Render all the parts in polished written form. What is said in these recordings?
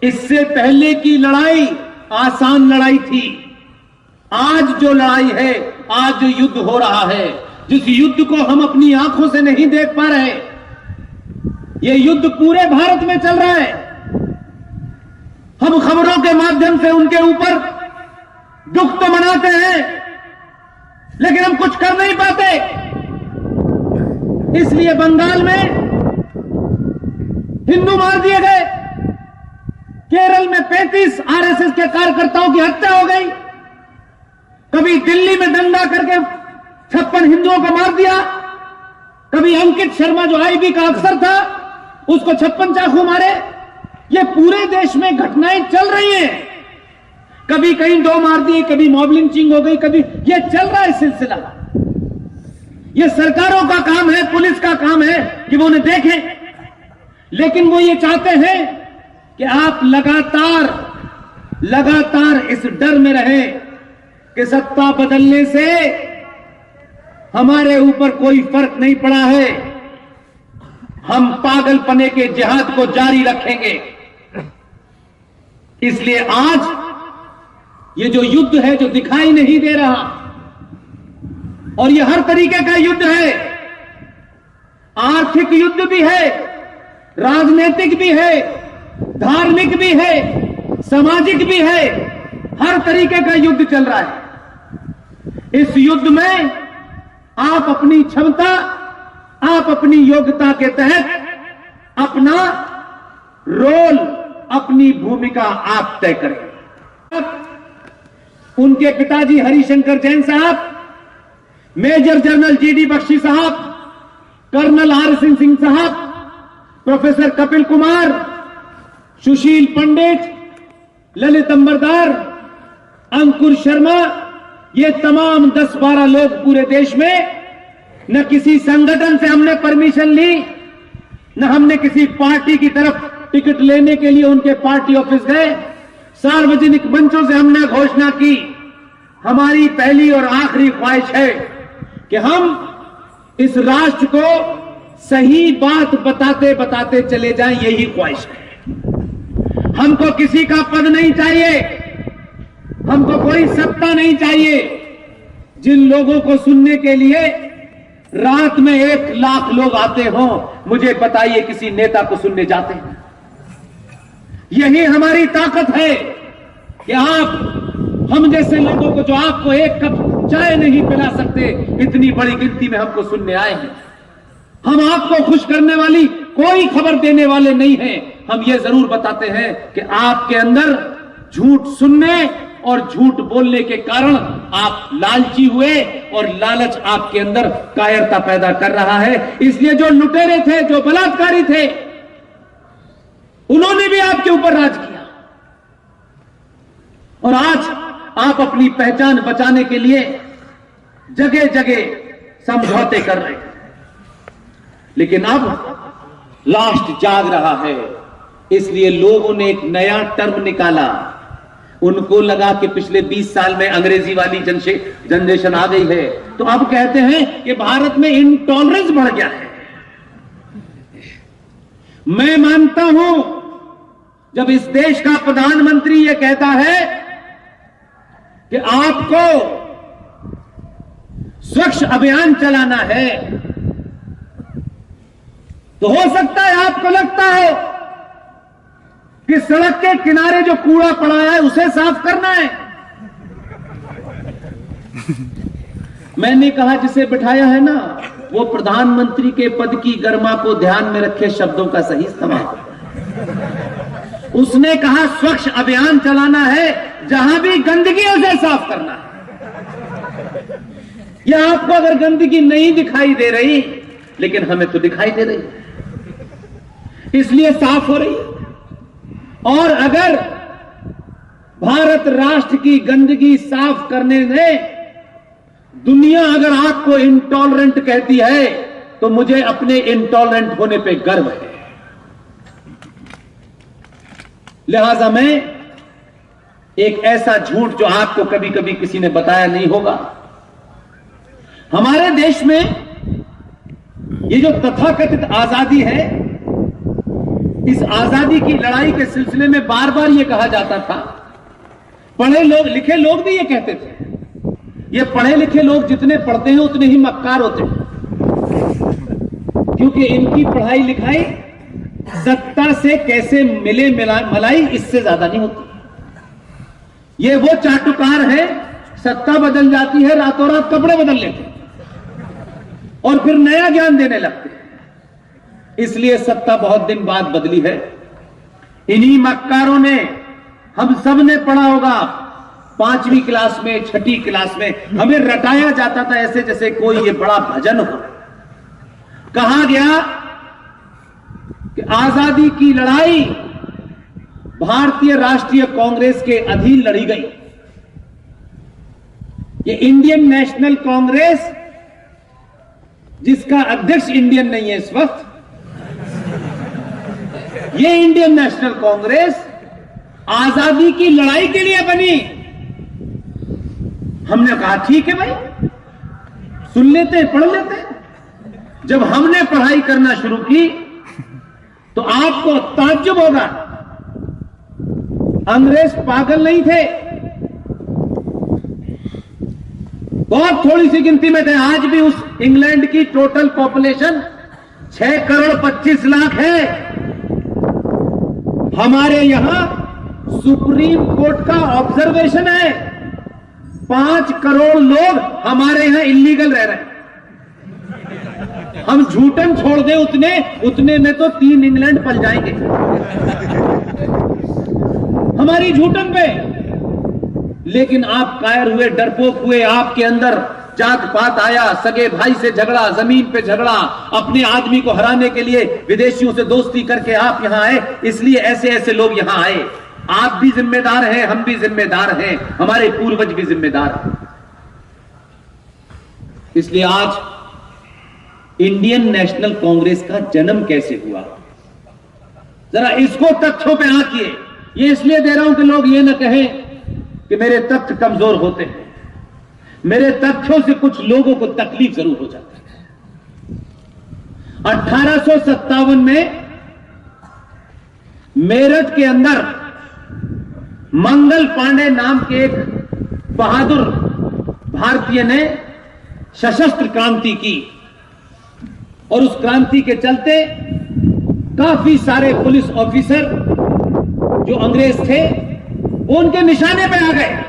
इससे पहले की लड़ाई आसान लड़ाई थी। आज जो लड़ाई है, आज जो युद्ध हो रहा है, जिस युद्ध को हम अपनी आंखों से नहीं देख पा रहे, यह युद्ध पूरे भारत में चल रहा है। हम खबरों के माध्यम से उनके ऊपर दुख तो मनाते हैं, लेकिन हम कुछ कर नहीं पाते। इसलिए बंगाल में हिंदू मार दिए गए, केरल में 35 आरएसएस के कार्यकर्ताओं की हत्या हो गई, कभी दिल्ली में दंगा करके 56 हिंदुओं को मार दिया, कभी अंकित शर्मा जो आईबी का अफसर था उसको 56 चाकू मारे। ये पूरे देश में घटनाएं चल रही हैं। कभी कहीं 2 मार दिए, कभी मॉब लिंचिंग हो गई, कभी ये चल रहा है सिलसिला। ये सरकारों का काम है, पुलिस का काम है कि वो उन्हें देखें, लेकिन वो ये चाहते हैं कि आप लगातार इस डर में रहें कि सत्ता बदलने से हमारे ऊपर कोई फर्क नहीं पड़ा है, हम पागलपने के जिहाद को जारी रखेंगे। इसलिए आज ये जो युद्ध है, जो दिखाई नहीं दे रहा, और ये हर तरीके का युद्ध है, आर्थिक युद्ध भी है, राजनीतिक भी है, धार्मिक भी है, सामाजिक भी है, हर तरीके का युद्ध चल रहा है। इस युद्ध में आप अपनी क्षमता, आप अपनी योग्यता के तहत अपना रोल, अपनी भूमिका आप तय करें। उनके पिताजी हरिशंकर जैन साहब, मेजर जनरल जीडी बख्शी साहब, कर्नल हरसिंह सिंह साहब, प्रोफेसर कपिल कुमार, सुशील पंडित, ललित अंबरदार, अंकुर शर्मा, ये तमाम 10-12 लोग पूरे देश में, न किसी संगठन से हमने परमिशन ली, न हमने किसी पार्टी की तरफ टिकट लेने के लिए उनके पार्टी ऑफिस गए, सार्वजनिक मंचों से हमने घोषणा की, हमारी पहली और आखिरी ख्वाहिश है कि हम इस राष्ट्र को सही बात बताते बताते चले जाएं, यही ख्वाहिश है। हमको किसी का पद नहीं चाहिए, हमको कोई सत्ता नहीं चाहिए। जिन लोगों को सुनने के लिए रात में 1 लाख लोग आते हों, मुझे बताइए किसी नेता को सुनने जाते हैं? यही हमारी ताकत है कि हम जैसे लोगों को, जो आपको 1 कप चाय नहीं पिला सकते, इतनी बड़ी गिनती में हमको सुनने आए हैं। हम आपको खुश करने वाली कोई खबर देने वाले नहीं हैं। हम ये जरूर बताते हैं कि आपके अंदर झूठ सुनने और झूठ बोलने के कारण आप लालची हुए, और लालच आपके अंदर कायरता पैदा कर रहा है। इसलिए जो लुटेरे थे, जो बलात्कारी थे, उन्होंने भी आपके ऊपर राज किया, और आज आप अपनी पहचान बचाने के लिए जगह जगह समझौते कर रहे हैं। लेकिन अब लास्ट जाग रहा है, इसलिए लोगों ने एक नया टर्म निकाला। उनको लगा कि पिछले 20 साल में अंग्रेजी वाली जनरेशन आ गई है, तो अब कहते हैं कि भारत में इंटॉलरेंस बढ़ गया है। मैं मानता हूं, जब इस देश का प्रधानमंत्री यह कहता है कि आपको स्वच्छ अभियान चलाना है, तो हो सकता है आपको लगता है कि सड़क के किनारे जो कूड़ा पड़ा है उसे साफ करना है। मैंने कहा, जिसे बिठाया है ना, वो प्रधानमंत्री के पद की गरिमा को ध्यान में रखे शब्दों का सही इस्तेमाल। उसने कहा स्वच्छ अभियान चलाना है, जहां भी गंदगी है उसे साफ करना है। या आपको अगर गंदगी नहीं दिखाई दे रही, लेकिन हमें तो दिखाई दे रही, इसलिए साफ हो रही है। और अगर भारत राष्ट्र की गंदगी साफ करने में दुनिया अगर आपको इंटॉलरेंट कहती है, तो मुझे अपने इंटॉलरेंट होने पे गर्व है। लिहाजा मैं एक ऐसा झूठ जो आपको कभी कभी किसी ने बताया नहीं होगा, हमारे देश में ये जो तथाकथित आजादी है, इस आजादी की लड़ाई के सिलसिले में बार बार यह कहा जाता था, पढ़े लोग लिखे लोग भी ये कहते थे, ये पढ़े लिखे लोग जितने पढ़ते हैं उतने ही मक्कार होते हैं, क्योंकि इनकी पढ़ाई लिखाई सत्ता से कैसे मिले मलाई इससे ज्यादा नहीं होती। ये वो चाटुकार है, सत्ता बदल जाती है, रातों रात कपड़े बदल लेते हैं और फिर नया ज्ञान देने लगते हैं। इसलिए सत्ता बहुत दिन बाद बदली है। इन्हीं मक्कारों ने, हम सब ने पढ़ा होगा 5वीं क्लास में, 6ठी क्लास में, हमें रटाया जाता था ऐसे जैसे कोई ये बड़ा भजन हो। कहा गया कि आजादी की लड़ाई भारतीय राष्ट्रीय कांग्रेस के अधीन लड़ी गई। ये इंडियन नेशनल कांग्रेस, जिसका अध्यक्ष इंडियन नहीं है इस वक्त, ये इंडियन नेशनल कांग्रेस आजादी की लड़ाई के लिए बनी। हमने कहा ठीक है भाई, सुन लेते हैं, पढ़ लेते हैं। जब हमने पढ़ाई करना शुरू की तो आपको ताज्जुब होगा, अंग्रेज पागल नहीं थे, बहुत थोड़ी सी गिनती में थे। आज भी उस इंग्लैंड की टोटल पॉपुलेशन 6 करोड़ 25 लाख है। हमारे यहां सुप्रीम कोर्ट का ऑब्जर्वेशन है 5 करोड़ लोग हमारे यहां इलीगल रह रहे हैं। हम झूठन छोड़ दें उतने में तो 3 इंग्लैंड पल जाएंगे हमारी झूठन पे। लेकिन आप कायर हुए, डरपोक हुए, आपके अंदर जात पात आया, सगे भाई से झगड़ा, जमीन पे झगड़ा, अपने आदमी को हराने के लिए विदेशियों से दोस्ती करके आप यहां आए। इसलिए ऐसे ऐसे लोग यहां आए। आप भी जिम्मेदार हैं, हम भी जिम्मेदार हैं, हमारे पूर्वज भी जिम्मेदार हैं। इसलिए आज इंडियन नेशनल कांग्रेस का जन्म कैसे हुआ, जरा इसको तथ्यों पे आंकिए। ये इसलिए दे रहा हूं कि लोग ये ना कहें कि मेरे तथ्य कमजोर होते हैं। मेरे तथ्यों से कुछ लोगों को तकलीफ जरूर हो जाती है। 1857 में मेरठ के अंदर मंगल पांडे नाम के एक बहादुर भारतीय ने सशस्त्र क्रांति की और उस क्रांति के चलते काफी सारे पुलिस ऑफिसर जो अंग्रेज थे वो उनके निशाने पे आ गए।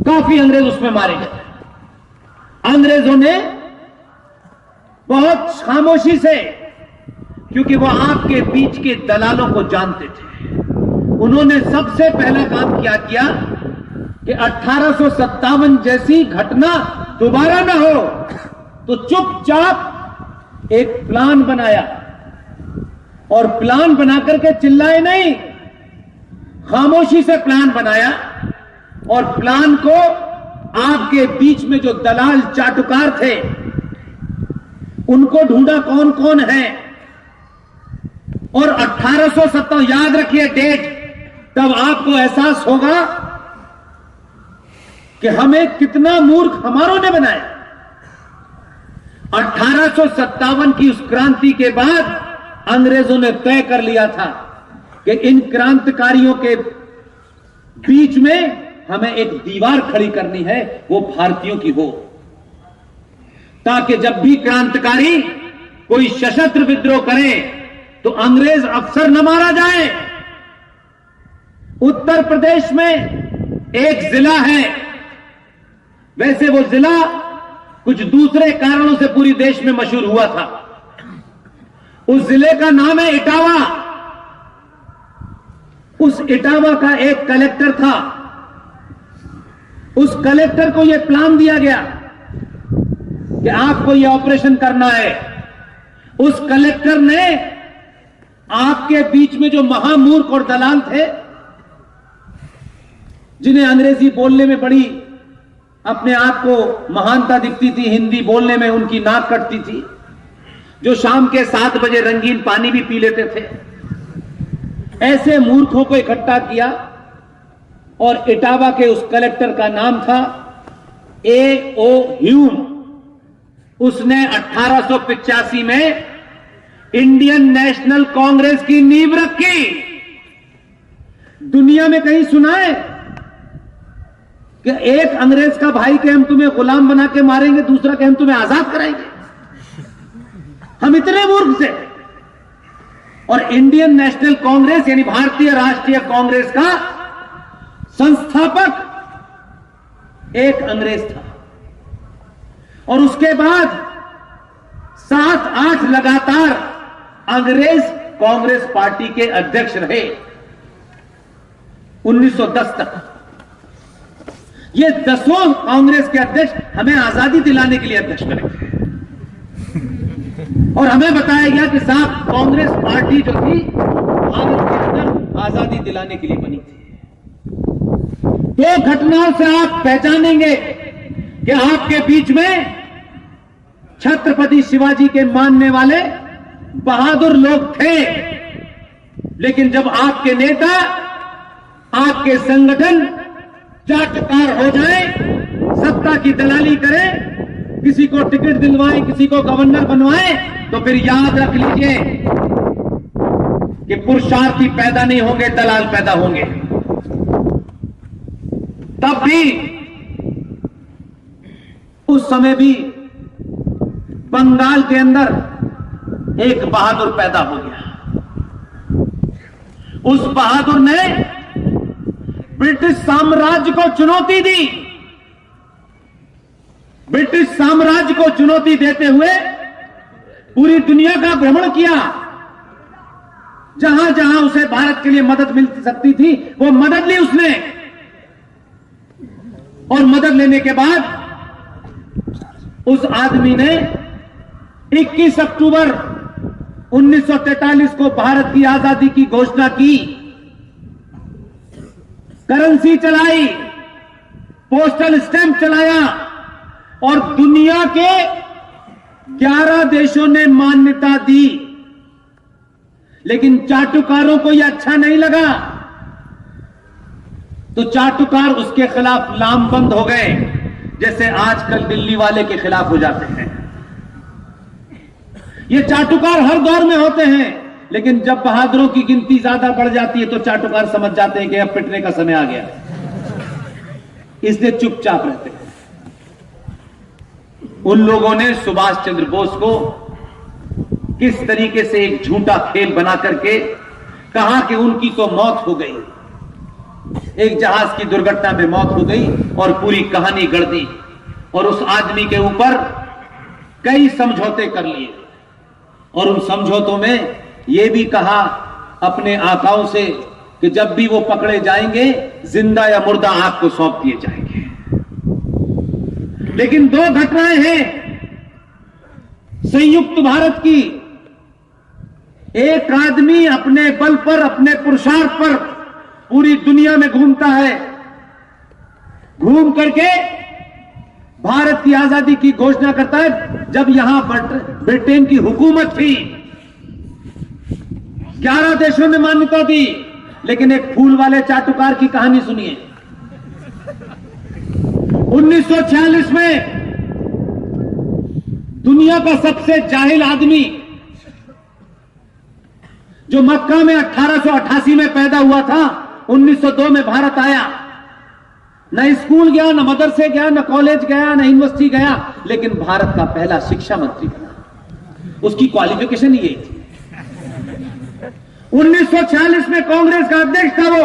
काफी अंग्रेज उसमें मारे गए। अंग्रेजों ने बहुत खामोशी से, क्योंकि वो आपके बीच के दलालों को जानते थे, उन्होंने सबसे पहला काम क्या किया कि 1857 जैसी घटना दोबारा ना हो, तो चुपचाप एक प्लान बनाया और प्लान बना करके चिल्लाए नहीं, खामोशी से प्लान बनाया और प्लान को आपके बीच में जो दलाल चाटुकार थे उनको ढूंढा कौन कौन है। और 1857, याद रखिए डेट, तब आपको एहसास होगा कि हमें कितना मूर्ख हमारों ने बनाया। 1857 की उस क्रांति के बाद अंग्रेजों ने तय कर लिया था कि इन क्रांतिकारियों के बीच में हमें एक दीवार खड़ी करनी है, वो भारतीयों की हो, ताकि जब भी क्रांतिकारी कोई सशस्त्र विद्रोह करे तो अंग्रेज अफसर न मारा जाए। उत्तर प्रदेश में एक जिला है, वैसे वो जिला कुछ दूसरे कारणों से पूरी देश में मशहूर हुआ था। उस जिले का नाम है इटावा। उस इटावा का एक कलेक्टर था। उस कलेक्टर को यह प्लान दिया गया कि आपको यह ऑपरेशन करना है। उस कलेक्टर ने आपके बीच में जो महामूर्ख और दलाल थे, जिन्हें अंग्रेजी बोलने में बड़ी अपने आप को महानता दिखती थी, हिंदी बोलने में उनकी नाक कटती थी, जो शाम के 7 बजे रंगीन पानी भी पी लेते थे, ऐसे मूर्खों को इकट्ठा किया। और इटावा के उस कलेक्टर का नाम था A.O. ह्यूम। उसने 1885 में इंडियन नेशनल कांग्रेस की नींव रखी। दुनिया में कहीं सुना है कि एक अंग्रेज का भाई के हम तुम्हें गुलाम बना के मारेंगे, दूसरा के हम तुम्हें आजाद कराएंगे? हम इतने मूर्ख थे। और इंडियन नेशनल कांग्रेस यानी भारतीय राष्ट्रीय कांग्रेस का संस्थापक एक अंग्रेज था, और उसके बाद 7-8 लगातार अंग्रेज कांग्रेस पार्टी के अध्यक्ष रहे 1910 तक। ये 10 कांग्रेस के अध्यक्ष हमें आजादी दिलाने के लिए अध्यक्ष बने, और हमें बताया गया कि साहब कांग्रेस पार्टी जो थी भारत के अंदर आजादी दिलाने के लिए बनी थी। 2 घटनाओं से आप पहचानेंगे कि आपके बीच में छत्रपति शिवाजी के मानने वाले बहादुर लोग थे, लेकिन जब आपके नेता, आपके संगठन चाटुकार हो जाए, सत्ता की दलाली करें, किसी को टिकट दिलवाए, किसी को गवर्नर बनवाए, तो फिर याद रख लीजिए कि पुरुषार्थी पैदा नहीं होंगे, दलाल पैदा होंगे। तब भी उस समय भी बंगाल के अंदर एक बहादुर पैदा हो गया। उस बहादुर ने ब्रिटिश साम्राज्य को चुनौती दी। ब्रिटिश साम्राज्य को चुनौती देते हुए पूरी दुनिया का भ्रमण किया। जहां जहां उसे भारत के लिए मदद मिल सकती थी वो मदद ली उसने, और मदद लेने के बाद उस आदमी ने 21 अक्टूबर 1943 को भारत की आजादी की घोषणा की। करेंसी चलाई, पोस्टल स्टैंप चलाया, और दुनिया के 11 देशों ने मान्यता दी। लेकिन चाटुकारों को यह अच्छा नहीं लगा, तो चाटुकार उसके खिलाफ लामबंद हो गए, जैसे आजकल दिल्ली वाले के खिलाफ हो जाते हैं। ये चाटुकार हर दौर में होते हैं, लेकिन जब बहादुरों की गिनती ज्यादा बढ़ जाती है तो चाटुकार समझ जाते हैं कि अब पिटने का समय आ गया, इसलिए चुपचाप रहते हैं। उन लोगों ने सुभाष चंद्र बोस को किस तरीके से एक झूठा खेल बना करके कहा कि उनकी तो मौत हो गई, एक जहाज की दुर्घटना में मौत हो गई, और पूरी कहानी गढ़ दी, और उस आदमी के ऊपर कई समझौते कर लिए, और उन समझौतों में यह भी कहा अपने आकाओं से कि जब भी वो पकड़े जाएंगे जिंदा या मुर्दा आपको सौंप दिए जाएंगे। लेकिन 2 घटनाएं हैं संयुक्त भारत की। एक आदमी अपने बल पर, अपने पुरुषार्थ पर पूरी दुनिया में घूमता है, घूम करके भारत की आजादी की घोषणा करता है। जब यहां ब्रिटेन की हुकूमत थी, 11 देशों ने मान्यता दी, लेकिन एक फूल वाले चाटुकार की कहानी सुनिए। 1946 में दुनिया का सबसे जाहिल आदमी, जो मक्का में 1888 में पैदा हुआ था, 1902 में भारत आया। न स्कूल गया, न मदरसे गया, न कॉलेज गया, न यूनिवर्सिटी गया, लेकिन भारत का पहला शिक्षा मंत्री बना। उसकी क्वालिफिकेशन यही थी। 1946 में कांग्रेस का अध्यक्ष था वो।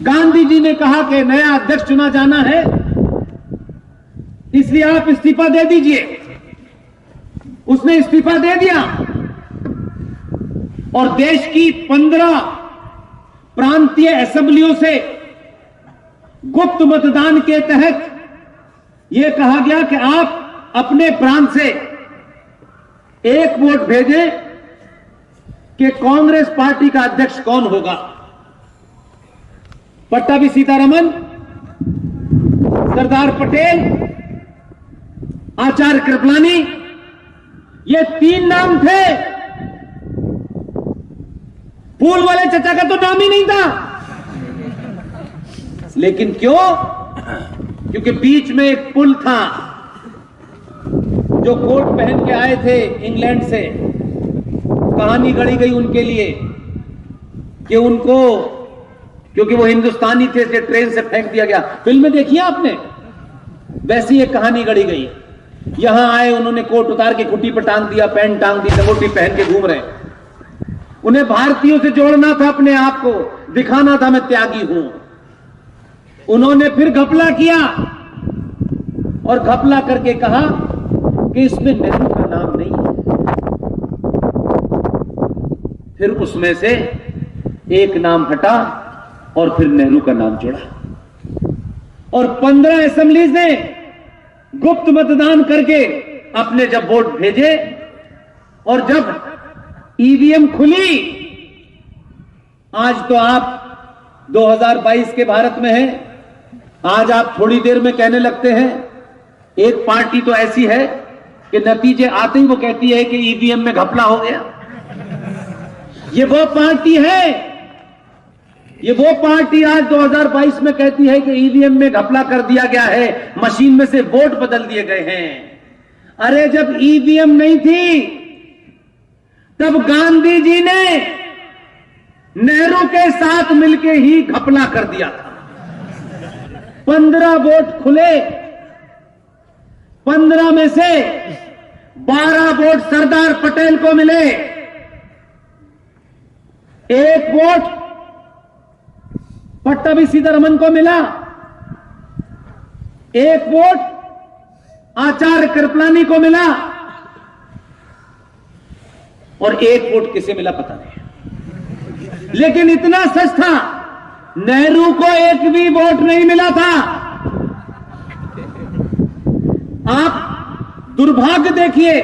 गांधी जी ने कहा कि नया अध्यक्ष चुना जाना है, इसलिए आप इस्तीफा दे दीजिए। उसने इस्तीफा दे दिया, और देश की 15 प्रांतीय असेंबलियों से गुप्त मतदान के तहत यह कहा गया कि आप अपने प्रांत से एक वोट भेजें कि कांग्रेस पार्टी का अध्यक्ष कौन होगा। पट्टाभी सीतारमन, सरदार पटेल, आचार्य कृपलानी, ये 3 नाम थे। फूल वाले चचा का तो नाम ही नहीं था। लेकिन क्यों? क्योंकि बीच में एक पुल था, जो कोट पहन के आए थे इंग्लैंड से, कहानी गढ़ी गई उनके लिए कि उनको, क्योंकि वो हिंदुस्तानी थे इसलिए ट्रेन से फेंक दिया गया। फिल्म में देखिए आपने, वैसी एक कहानी गढ़ी गई। यहां आए, उन्होंने कोट उतार के खुट्टी पर टांग दिया, पैंट टांग दी, लंगोटी पहन के घूम रहे। उन्हें भारतीयों से जोड़ना था, अपने आप को दिखाना था मैं त्यागी हूं। उन्होंने फिर घपला किया और घपला करके कहा कि इसमें नेहरू का नाम नहीं है। फिर उसमें से एक नाम हटा और फिर नेहरू का नाम जोड़ा। और 15 असेंबलीज ने गुप्त मतदान करके अपने जब वोट भेजे और जब ईवीएम खुली, आज तो आप 2022 के भारत में हैं, आज आप थोड़ी देर में कहने लगते हैं, एक पार्टी तो ऐसी है कि नतीजे आते ही वो कहती है कि ईवीएम में घपला हो गया। ये वो पार्टी है, ये वो पार्टी आज 2022 में कहती है कि ईवीएम में घपला कर दिया गया है, मशीन में से वोट बदल दिए गए हैं। अरे जब ईवीएम नहीं थी तब गांधी जी ने नेहरू के साथ मिलके ही घपला कर दिया था। 15 वोट खुले, 15 में से 12 वोट सरदार पटेल को मिले, 1 वोट पट्टाभी सीतारमन को मिला, 1 वोट आचार्य कृपलानी को मिला और 1 वोट किसे मिला पता नहीं। लेकिन इतना सच था, नेहरू को 1 भी वोट नहीं मिला था। आप दुर्भाग्य देखिए,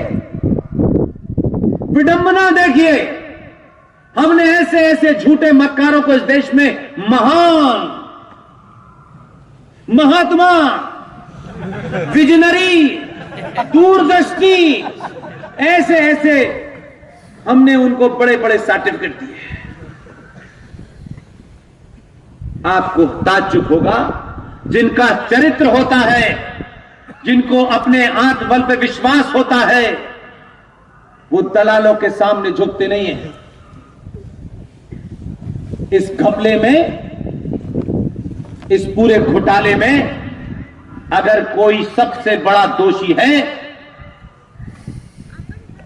विडंबना देखिए, हमने ऐसे ऐसे झूठे मक्कारों को इस देश में महान, महात्मा, विजनरी, दूरदृष्टि, ऐसे ऐसे हमने उनको बड़े बड़े सर्टिफिकेट दिए। आपको ताज्जुब होगा, जिनका चरित्र होता है, जिनको अपने आत्मबल पे विश्वास होता है, वो दलालों के सामने झुकते नहीं हैं। इस घपले में, इस पूरे घोटाले में अगर कोई सबसे बड़ा दोषी है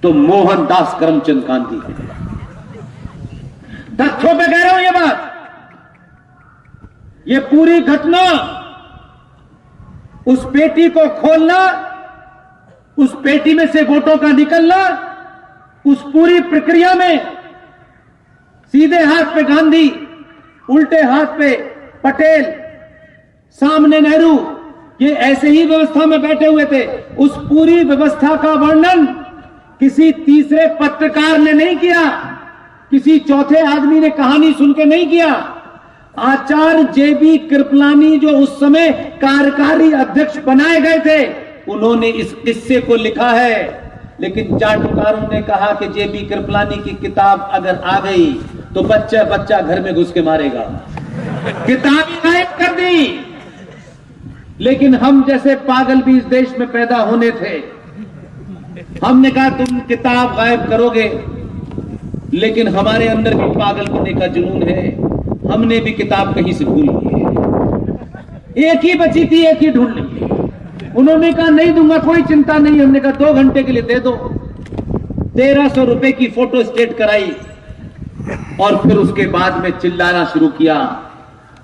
तो मोहनदास करमचंद गांधी है। तथ्यों पे कह रहा हूं ये बात। ये पूरी घटना, उस पेटी को खोलना, उस पेटी में से वोटों का निकलना, उस पूरी प्रक्रिया में सीधे हाथ पे गांधी, उल्टे हाथ पे पटेल, सामने नेहरू, ये ऐसे ही व्यवस्था में बैठे हुए थे। उस पूरी व्यवस्था का वर्णन किसी तीसरे पत्रकार ने नहीं किया, किसी चौथे आदमी ने कहानी सुन के नहीं किया। आचार्य जेबी कृपलानी, जो उस समय कार्यकारी अध्यक्ष बनाए गए थे, उन्होंने इस किस्से को लिखा है। लेकिन चाटुकारों ने कहा कि जेबी कृपलानी की किताब अगर आ गई तो बच्चा बच्चा घर में घुस के मारेगा, किताब गायब कर दी। लेकिन हम जैसे पागल भी इस देश में पैदा होने थे। हमने कहा तुम किताब गायब करोगे, लेकिन हमारे अंदर भी पागल होने का जुनून है। हमने भी किताब कहीं से भूल ली, एक ही बची थी, एक ही ढूंढ ली। उन्होंने कहा नहीं दूंगा, कोई चिंता नहीं। हमने कहा 2 घंटे के लिए दे दो। 1300 रुपए की फोटो स्टेट कराई और फिर उसके बाद में चिल्लाना शुरू किया।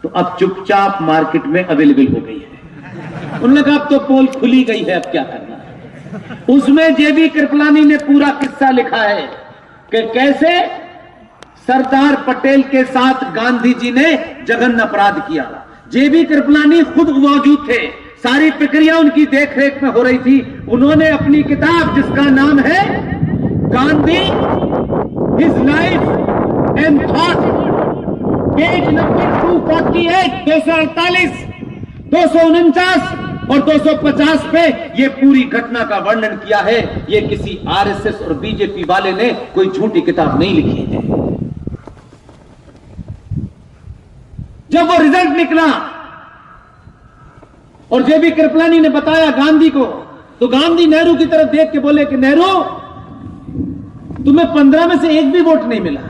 तो अब चुपचाप मार्केट में अवेलेबल हो गई है। उन्होंने कहा अब तो पोल खुली गई है, अब क्या करना है। उसमें जेबी कृपलानी ने पूरा किस्सा लिखा है कि कैसे सरदार पटेल के साथ गांधी जी ने जघन्य अपराध किया। जेबी कृपलानी खुद मौजूद थे, सारी प्रक्रिया उनकी देखरेख में हो रही थी। उन्होंने अपनी किताब, जिसका नाम है Gandhi, his life and thought, page number 248, 248, 249 और 250 पे ये पूरी घटना का वर्णन किया है। ये किसी आरएसएस और बीजेपी वाले ने कोई झूठी किताब नहीं लिखी है। जब वो रिजल्ट निकला और जेबी कृपलानी ने बताया गांधी को तो गांधी नेहरू की तरफ देख के बोले कि नेहरू, तुम्हें 15 में से एक भी वोट नहीं मिला।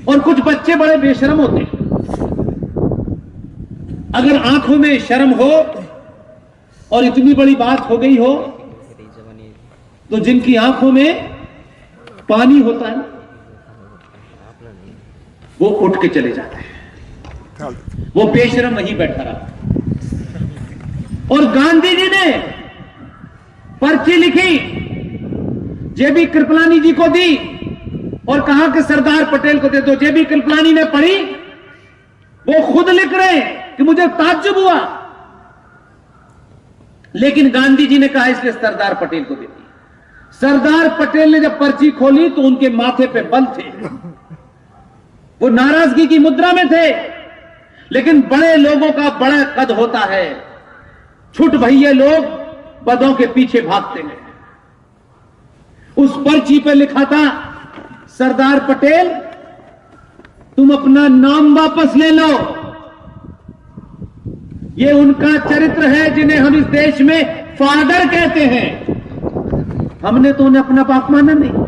और कुछ बच्चे बड़े बेशरम होते हैं, अगर आंखों में शर्म हो और इतनी बड़ी बात हो गई हो तो जिनकी आंखों में पानी होता है वो उठ के चले जाते हैं, वो बेशरम वहीं बैठा रहा। और गांधी जी ने पर्ची लिखी, जेबी कृपलानी जी को दी और कहा कि सरदार पटेल को दे दो। जेबी कृपलानी ने पढ़ी, वो खुद लिख रहे कि मुझे ताज्जुब हुआ, लेकिन गांधी जी ने कहा इसलिए सरदार पटेल को दे दी। सरदार पटेल ने जब पर्ची खोली तो उनके माथे पे बल थे, वो नाराजगी की मुद्रा में थे। लेकिन बड़े लोगों का बड़ा कद होता है, छुट भैये लोग पदों के पीछे भागते हैं। उस पर्ची पे लिखा था, सरदार पटेल तुम अपना नाम वापस ले लो। ये उनका चरित्र है जिन्हें हम इस देश में फादर कहते हैं। हमने तो उन्हें अपना बाप माना नहीं।